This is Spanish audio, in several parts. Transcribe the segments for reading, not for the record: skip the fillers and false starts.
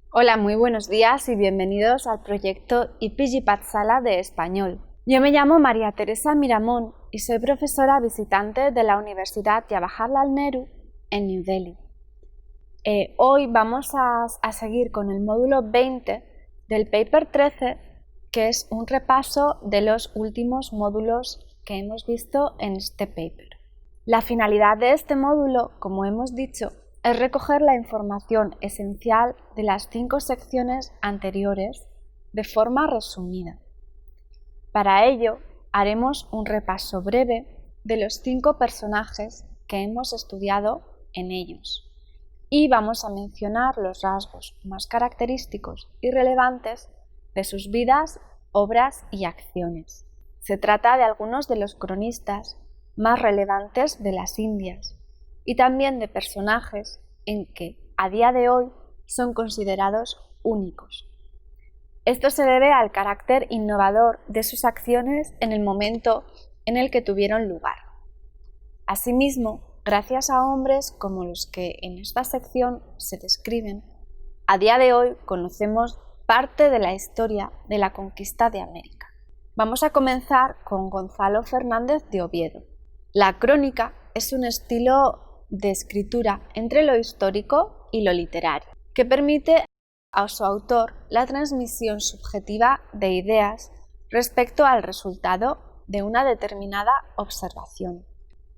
Hola, muy buenos días y bienvenidos al proyecto IPG Patsala de Español. Yo me llamo María Teresa Miramón y soy profesora visitante de la Universidad Jawaharlal Nehru en New Delhi. Hoy vamos a seguir con el módulo 20 del paper 13, que es un repaso de los últimos módulos que hemos visto en este paper. La finalidad de este módulo, como hemos dicho, es recoger la información esencial de las 5 secciones anteriores de forma resumida. Para ello, haremos un repaso breve de los 5 personajes que hemos estudiado en ellos y vamos a mencionar los rasgos más característicos y relevantes de sus vidas, obras y acciones. Se trata de algunos de los cronistas más relevantes de las Indias y también de personajes en que a día de hoy son considerados únicos. Esto se debe al carácter innovador de sus acciones en el momento en el que tuvieron lugar. Asimismo, gracias a hombres como los que en esta sección se describen, a día de hoy conocemos parte de la historia de la conquista de América. Vamos a comenzar con Gonzalo Fernández de Oviedo. La crónica es un estilo de escritura entre lo histórico y lo literario, que permite a su autor la transmisión subjetiva de ideas respecto al resultado de una determinada observación.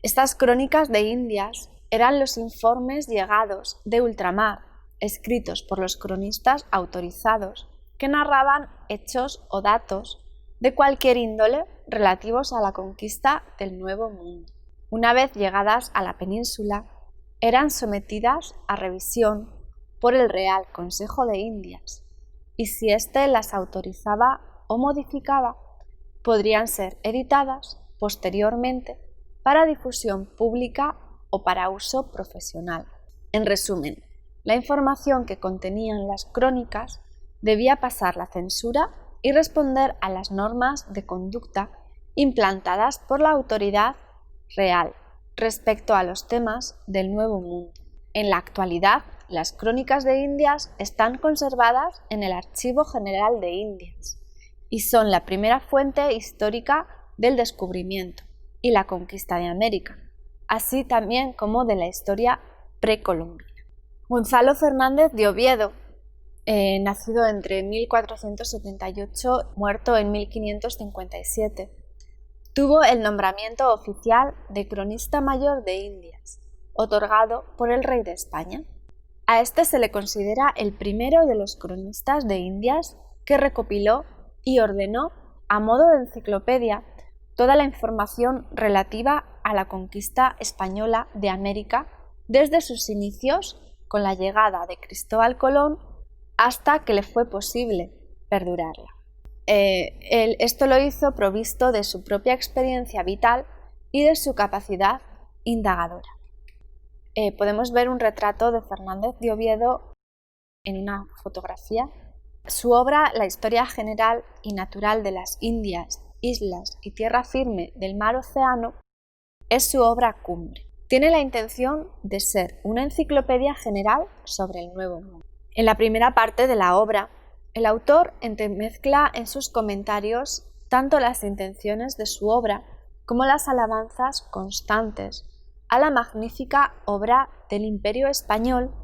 Estas crónicas de Indias eran los informes llegados de ultramar, escritos por los cronistas autorizados, que narraban hechos o datos de cualquier índole relativos a la conquista del Nuevo Mundo. Una vez llegadas a la península, eran sometidas a revisión por el Real Consejo de Indias, y si éste las autorizaba o modificaba, podrían ser editadas posteriormente para difusión pública o para uso profesional. En resumen, la información que contenían las crónicas debía pasar la censura y responder a las normas de conducta implantadas por la autoridad real respecto a los temas del Nuevo Mundo. En la actualidad, las crónicas de Indias están conservadas en el Archivo General de Indias y son la primera fuente histórica del descubrimiento y la conquista de América, así también como de la historia precolombina. Gonzalo Fernández de Oviedo, nacido entre 1478, muerto en 1557, tuvo el nombramiento oficial de Cronista Mayor de Indias, otorgado por el rey de España. A este se le considera el primero de los cronistas de Indias que recopiló y ordenó, a modo de enciclopedia, toda la información relativa a la conquista española de América desde sus inicios con la llegada de Cristóbal Colón hasta que le fue posible perdurarla. Esto lo hizo provisto de su propia experiencia vital y de su capacidad indagadora. Podemos ver un retrato de Fernández de Oviedo en una fotografía. Su obra, La historia general y natural de las Indias, islas y tierra firme del mar Océano, es su obra cumbre. Tiene la intención de ser una enciclopedia general sobre el Nuevo Mundo. En la primera parte de la obra, el autor entremezcla en sus comentarios tanto las intenciones de su obra como las alabanzas constantes a la magnífica obra del Imperio Español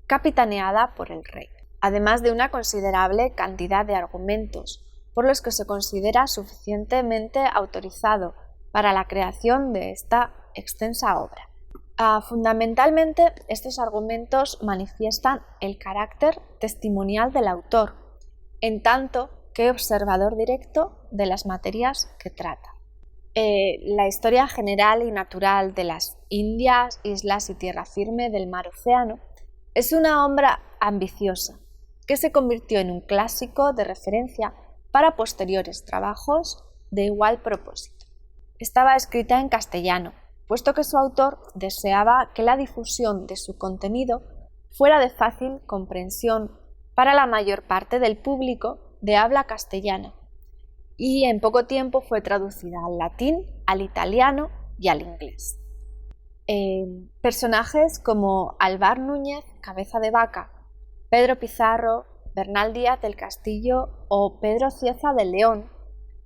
capitaneada por el rey, además de una considerable cantidad de argumentos por los que se considera suficientemente autorizado para la creación de esta extensa obra. Fundamentalmente, estos argumentos manifiestan el carácter testimonial del autor, en tanto que observador directo de las materias que trata. La historia general y natural de las Indias, islas y tierra firme del mar Océano es una obra ambiciosa que se convirtió en un clásico de referencia para posteriores trabajos de igual propósito. Estaba escrita en castellano, puesto que su autor deseaba que la difusión de su contenido fuera de fácil comprensión para la mayor parte del público de habla castellana, y en poco tiempo fue traducida al latín, al italiano y al inglés. Personajes como Alvar Núñez, Cabeza de Vaca, Pedro Pizarro, Bernal Díaz del Castillo o Pedro Cieza de León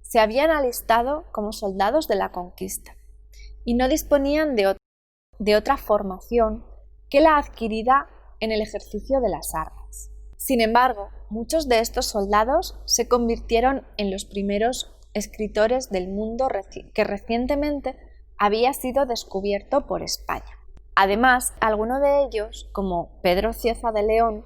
se habían alistado como soldados de la conquista y no disponían de otra formación que la adquirida en el ejercicio de las armas. Sin embargo, muchos de estos soldados se convirtieron en los primeros escritores del mundo que recientemente había sido descubierto por España. Además, alguno de ellos, como Pedro Cieza de León,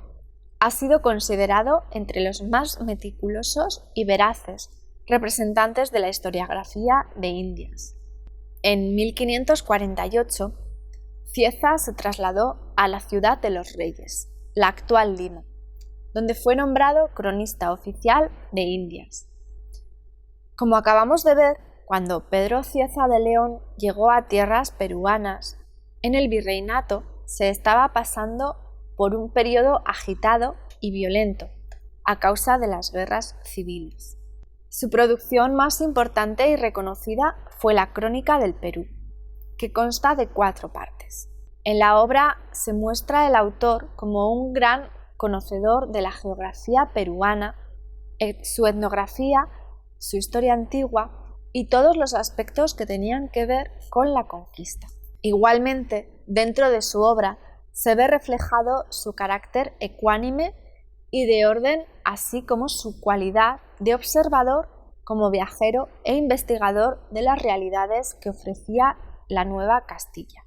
ha sido considerado entre los más meticulosos y veraces representantes de la historiografía de Indias. En 1548, Cieza se trasladó a la ciudad de los Reyes, la actual Lima, donde fue nombrado cronista oficial de Indias. Como acabamos de ver, cuando Pedro Cieza de León llegó a tierras peruanas, en el virreinato se estaba pasando por un periodo agitado y violento a causa de las guerras civiles. Su producción más importante y reconocida fue la Crónica del Perú, que consta de 4 partes. En la obra se muestra el autor como un gran conocedor de la geografía peruana, su etnografía, su historia antigua y todos los aspectos que tenían que ver con la conquista. Igualmente, dentro de su obra se ve reflejado su carácter ecuánime y de orden, así como su cualidad de observador como viajero e investigador de las realidades que ofrecía la Nueva Castilla.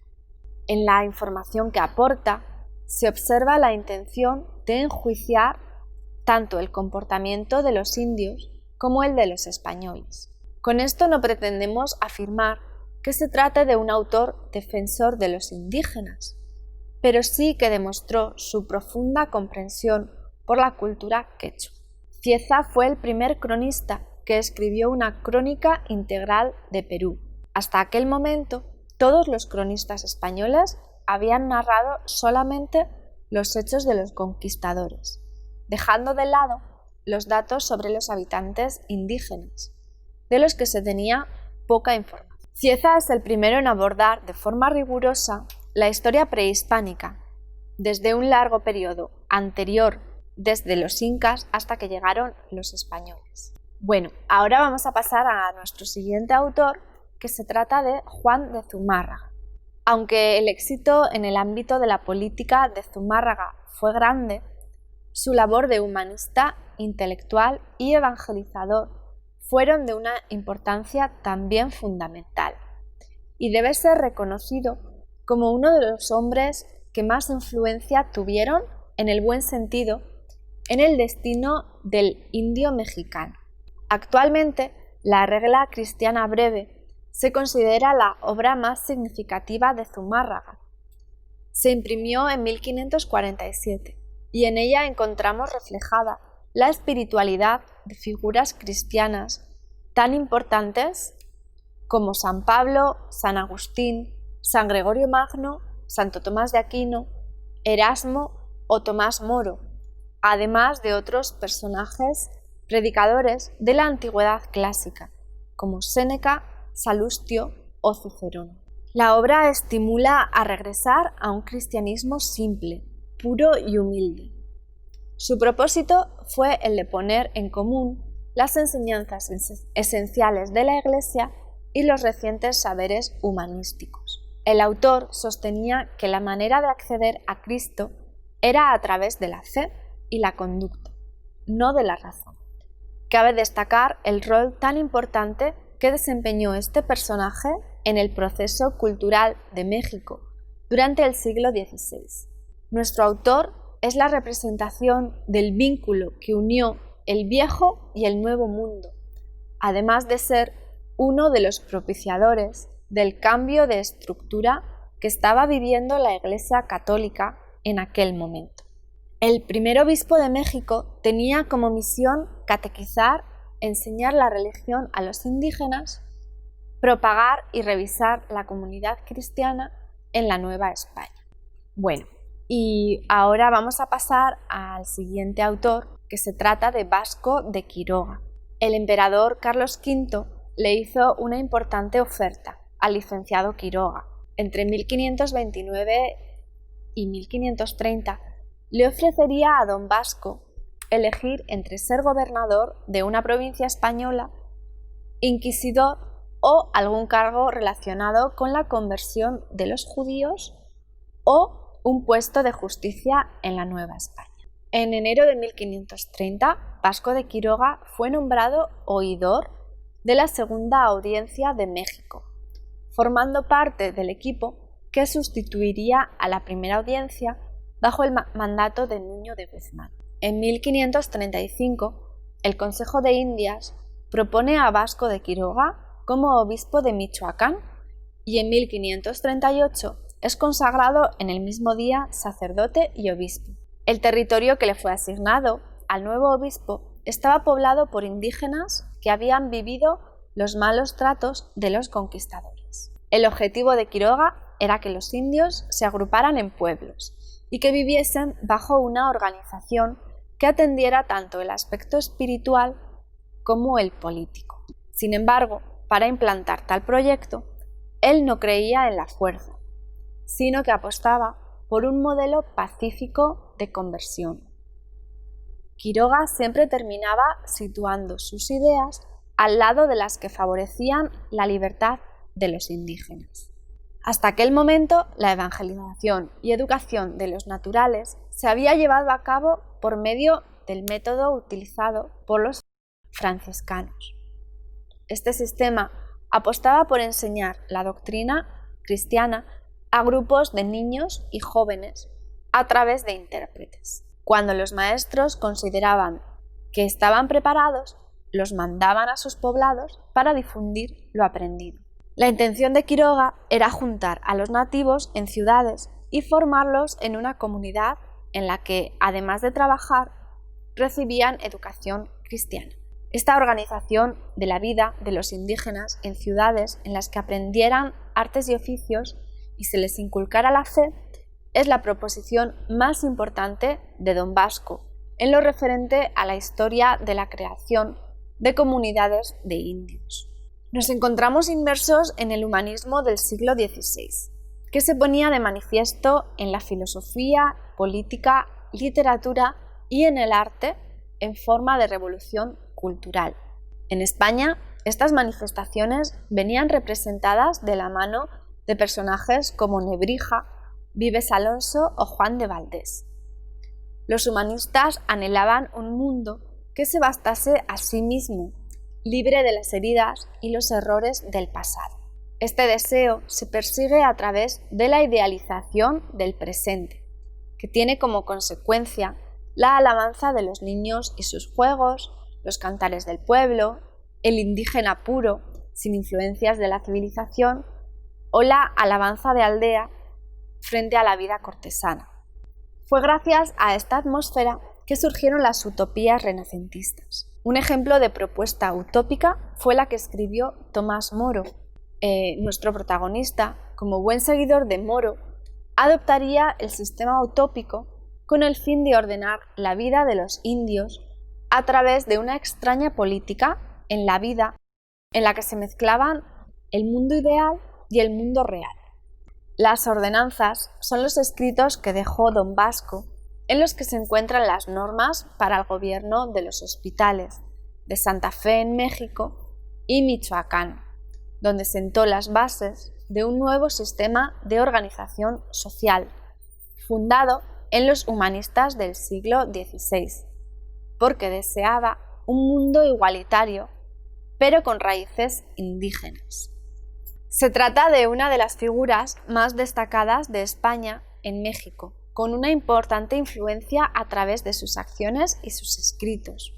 En la información que aporta, se observa la intención de enjuiciar tanto el comportamiento de los indios como el de los españoles. Con esto no pretendemos afirmar que se trate de un autor defensor de los indígenas, pero sí que demostró su profunda comprensión por la cultura quechua. Cieza fue el primer cronista que escribió una crónica integral de Perú. Hasta aquel momento, todos los cronistas españoles habían narrado solamente los hechos de los conquistadores, dejando de lado los datos sobre los habitantes indígenas, de los que se tenía poca información. Cieza es el primero en abordar de forma rigurosa la historia prehispánica, desde un largo periodo anterior, desde los incas hasta que llegaron los españoles. Bueno, ahora vamos a pasar a nuestro siguiente autor, que se trata de Juan de Zumárraga. Aunque el éxito en el ámbito de la política de Zumárraga fue grande, su labor de humanista, intelectual y evangelizador fueron de una importancia también fundamental, y debe ser reconocido como uno de los hombres que más influencia tuvieron, en el buen sentido, en el destino del indio mexicano. Actualmente, la Regla Cristiana Breve se considera la obra más significativa de Zumárraga. Se imprimió en 1547 y en ella encontramos reflejada la espiritualidad de figuras cristianas tan importantes como San Pablo, San Agustín, San Gregorio Magno, Santo Tomás de Aquino, Erasmo o Tomás Moro, además de otros personajes predicadores de la antigüedad clásica, como Séneca, Salustio o Cicerón. La obra estimula a regresar a un cristianismo simple, puro y humilde. Su propósito fue el de poner en común las enseñanzas esenciales de la Iglesia y los recientes saberes humanísticos. El autor sostenía que la manera de acceder a Cristo era a través de la fe y la conducta, no de la razón. Cabe destacar el rol tan importante que desempeñó este personaje en el proceso cultural de México durante el siglo XVI. Nuestro autor es la representación del vínculo que unió el viejo y el nuevo mundo, además de ser uno de los propiciadores del cambio de estructura que estaba viviendo la Iglesia Católica en aquel momento. El primer obispo de México tenía como misión catequizar, enseñar la religión a los indígenas, propagar y revisar la comunidad cristiana en la Nueva España. Bueno, y ahora vamos a pasar al siguiente autor, que se trata de Vasco de Quiroga. El emperador Carlos V le hizo una importante oferta al licenciado Quiroga. Entre 1529 y 1530 le ofrecería a don Vasco elegir entre ser gobernador de una provincia española, inquisidor o algún cargo relacionado con la conversión de los judíos o un puesto de justicia en la Nueva España. En enero de 1530, Vasco de Quiroga fue nombrado oidor de la Segunda Audiencia de México, formando parte del equipo que sustituiría a la Primera Audiencia bajo el mandato de Nuño de Guzmán. En 1535, el Consejo de Indias propone a Vasco de Quiroga como obispo de Michoacán y en 1538 es consagrado en el mismo día sacerdote y obispo. El territorio que le fue asignado al nuevo obispo estaba poblado por indígenas que habían vivido los malos tratos de los conquistadores. El objetivo de Quiroga era que los indios se agruparan en pueblos y que viviesen bajo una organización que atendiera tanto el aspecto espiritual como el político. Sin embargo, para implantar tal proyecto, él no creía en la fuerza, sino que apostaba por un modelo pacífico de conversión. Quiroga siempre terminaba situando sus ideas al lado de las que favorecían la libertad de los indígenas. Hasta aquel momento, la evangelización y educación de los naturales se había llevado a cabo por medio del método utilizado por los franciscanos. Este sistema apostaba por enseñar la doctrina cristiana a grupos de niños y jóvenes a través de intérpretes. Cuando los maestros consideraban que estaban preparados, los mandaban a sus poblados para difundir lo aprendido. La intención de Quiroga era juntar a los nativos en ciudades y formarlos en una comunidad en la que, además de trabajar, recibían educación cristiana. Esta organización de la vida de los indígenas en ciudades en las que aprendieran artes y oficios y se les inculcara la fe es la proposición más importante de don Vasco en lo referente a la historia de la creación de comunidades de indios. Nos encontramos inmersos en el humanismo del siglo XVI, que se ponía de manifiesto en la filosofía, política, literatura y en el arte en forma de revolución cultural. En España, estas manifestaciones venían representadas de la mano de personajes como Nebrija, Vives Alonso o Juan de Valdés. Los humanistas anhelaban un mundo que se bastase a sí mismo, libre de las heridas y los errores del pasado. Este deseo se persigue a través de la idealización del presente, que tiene como consecuencia la alabanza de los niños y sus juegos, los cantares del pueblo, el indígena puro, sin influencias de la civilización, o la alabanza de aldea frente a la vida cortesana. Fue gracias a esta atmósfera que surgieron las utopías renacentistas. Un ejemplo de propuesta utópica fue la que escribió Tomás Moro. Nuestro protagonista, como buen seguidor de Moro, adoptaría el sistema utópico con el fin de ordenar la vida de los indios a través de una extraña política en la vida en la que se mezclaban el mundo ideal y el mundo real. Las ordenanzas son los escritos que dejó don Vasco, en los que se encuentran las normas para el gobierno de los hospitales de Santa Fe en México y Michoacán, donde sentó las bases de un nuevo sistema de organización social, fundado en los humanistas del siglo XVI, porque deseaba un mundo igualitario, pero con raíces indígenas. Se trata de una de las figuras más destacadas de España en México, con una importante influencia a través de sus acciones y sus escritos.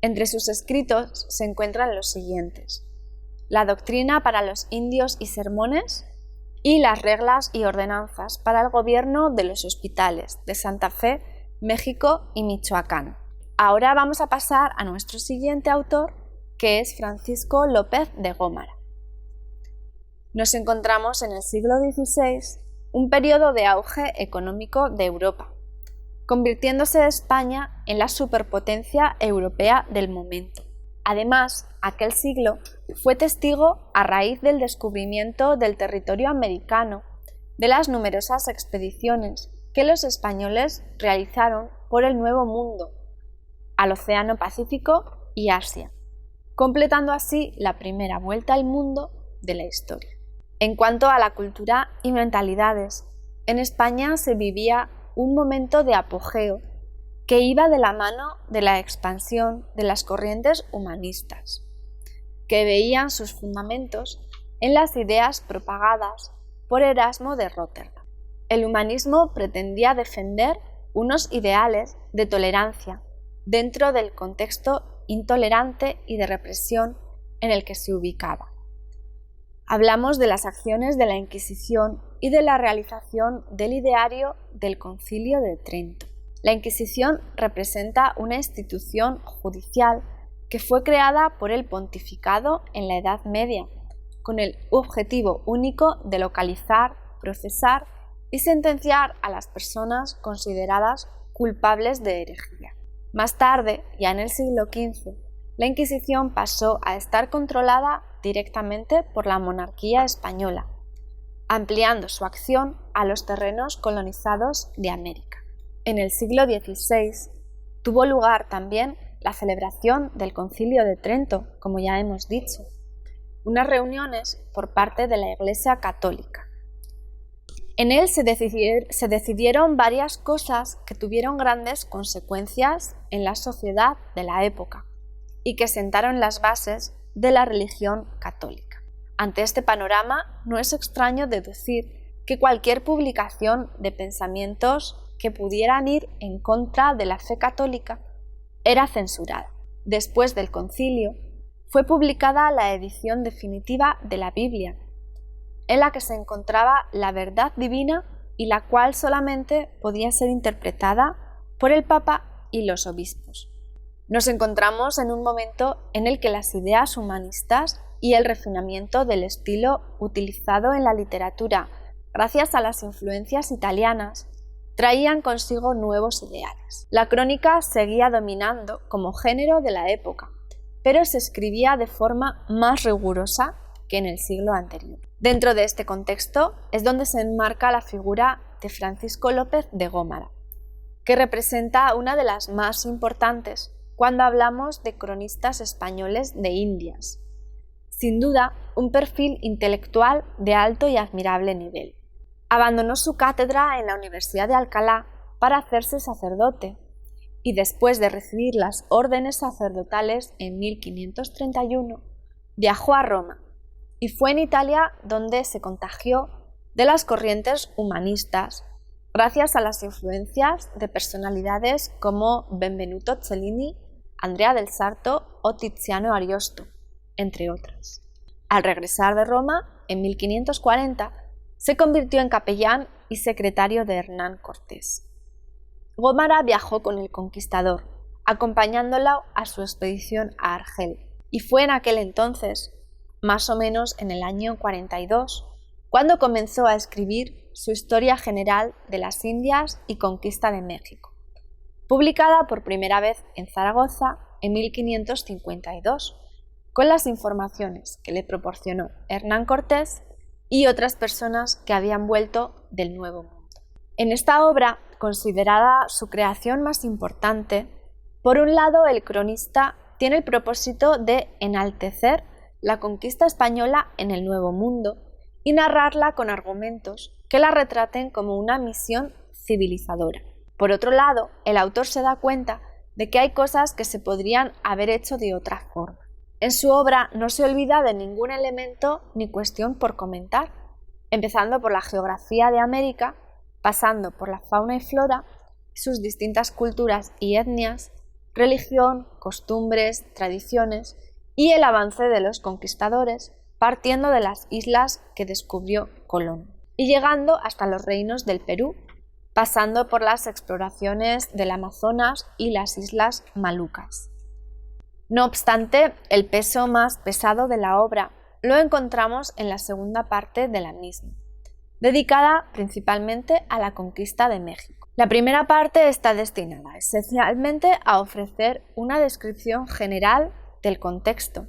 Entre sus escritos se encuentran los siguientes: La doctrina para los indios y sermones y las reglas y ordenanzas para el gobierno de los hospitales de Santa Fe, México y Michoacán. Ahora vamos a pasar a nuestro siguiente autor, que es Francisco López de Gómara. Nos encontramos en el siglo XVI, un periodo de auge económico de Europa, convirtiéndose España en la superpotencia europea del momento. Además, aquel siglo fue testigo, a raíz del descubrimiento del territorio americano, de las numerosas expediciones que los españoles realizaron por el Nuevo Mundo, al Océano Pacífico y Asia, completando así la primera vuelta al mundo de la historia. En cuanto a la cultura y mentalidades, en España se vivía un momento de apogeo que iba de la mano de la expansión de las corrientes humanistas, que veían sus fundamentos en las ideas propagadas por Erasmo de Róterdam. El humanismo pretendía defender unos ideales de tolerancia dentro del contexto intolerante y de represión en el que se ubicaba. Hablamos de las acciones de la Inquisición y de la realización del ideario del Concilio de Trento. La Inquisición representa una institución judicial que fue creada por el pontificado en la Edad Media, con el objetivo único de localizar, procesar y sentenciar a las personas consideradas culpables de herejía. Más tarde, ya en el siglo XV, la Inquisición pasó a estar controlada directamente por la monarquía española, ampliando su acción a los terrenos colonizados de América. En el siglo XVI tuvo lugar también la celebración del Concilio de Trento, como ya hemos dicho, unas reuniones por parte de la Iglesia Católica. En él se decidieron varias cosas que tuvieron grandes consecuencias en la sociedad de la época y que sentaron las bases de la religión católica. Ante este panorama, no es extraño deducir que cualquier publicación de pensamientos que pudieran ir en contra de la fe católica era censurada. Después del concilio, fue publicada la edición definitiva de la Biblia, en la que se encontraba la verdad divina y la cual solamente podía ser interpretada por el Papa y los obispos. Nos encontramos en un momento en el que las ideas humanistas y el refinamiento del estilo utilizado en la literatura, gracias a las influencias italianas, traían consigo nuevos ideales. La crónica seguía dominando como género de la época, pero se escribía de forma más rigurosa que en el siglo anterior. Dentro de este contexto es donde se enmarca la figura de Francisco López de Gómara, que representa una de las más importantes cuando hablamos de cronistas españoles de Indias. Sin duda, un perfil intelectual de alto y admirable nivel. Abandonó su cátedra en la Universidad de Alcalá para hacerse sacerdote y después de recibir las órdenes sacerdotales en 1531, viajó a Roma y fue en Italia donde se contagió de las corrientes humanistas gracias a las influencias de personalidades como Benvenuto Cellini, Andrea del Sarto o Tiziano Ariosto, entre otras. Al regresar de Roma, en 1540, se convirtió en capellán y secretario de Hernán Cortés. Gómara viajó con el conquistador, acompañándolo a su expedición a Argel, y fue en aquel entonces, más o menos en el año 42, cuando comenzó a escribir su Historia General de las Indias y Conquista de México, publicada por primera vez en Zaragoza en 1552, con las informaciones que le proporcionó Hernán Cortés y otras personas que habían vuelto del Nuevo Mundo. En esta obra, considerada su creación más importante, por un lado el cronista tiene el propósito de enaltecer la conquista española en el Nuevo Mundo y narrarla con argumentos que la retraten como una misión civilizadora. Por otro lado, el autor se da cuenta de que hay cosas que se podrían haber hecho de otra forma. En su obra no se olvida de ningún elemento ni cuestión por comentar, empezando por la geografía de América, pasando por la fauna y flora, sus distintas culturas y etnias, religión, costumbres, tradiciones y el avance de los conquistadores, partiendo de las islas que descubrió Colón y llegando hasta los reinos del Perú, pasando por las exploraciones del Amazonas y las islas Malucas. No obstante, el peso más pesado de la obra lo encontramos en la segunda parte de la misma, dedicada principalmente a la conquista de México. La primera parte está destinada esencialmente a ofrecer una descripción general del contexto,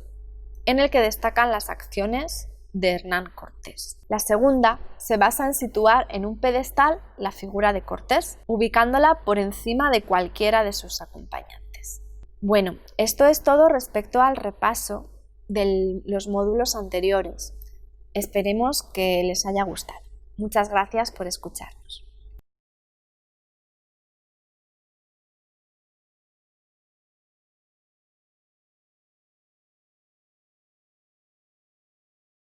en el que destacan las acciones de Hernán Cortés. La segunda se basa en situar en un pedestal la figura de Cortés, ubicándola por encima de cualquiera de sus acompañantes. Bueno, esto es todo respecto al repaso de los módulos anteriores. Esperemos que les haya gustado. Muchas gracias por escucharnos.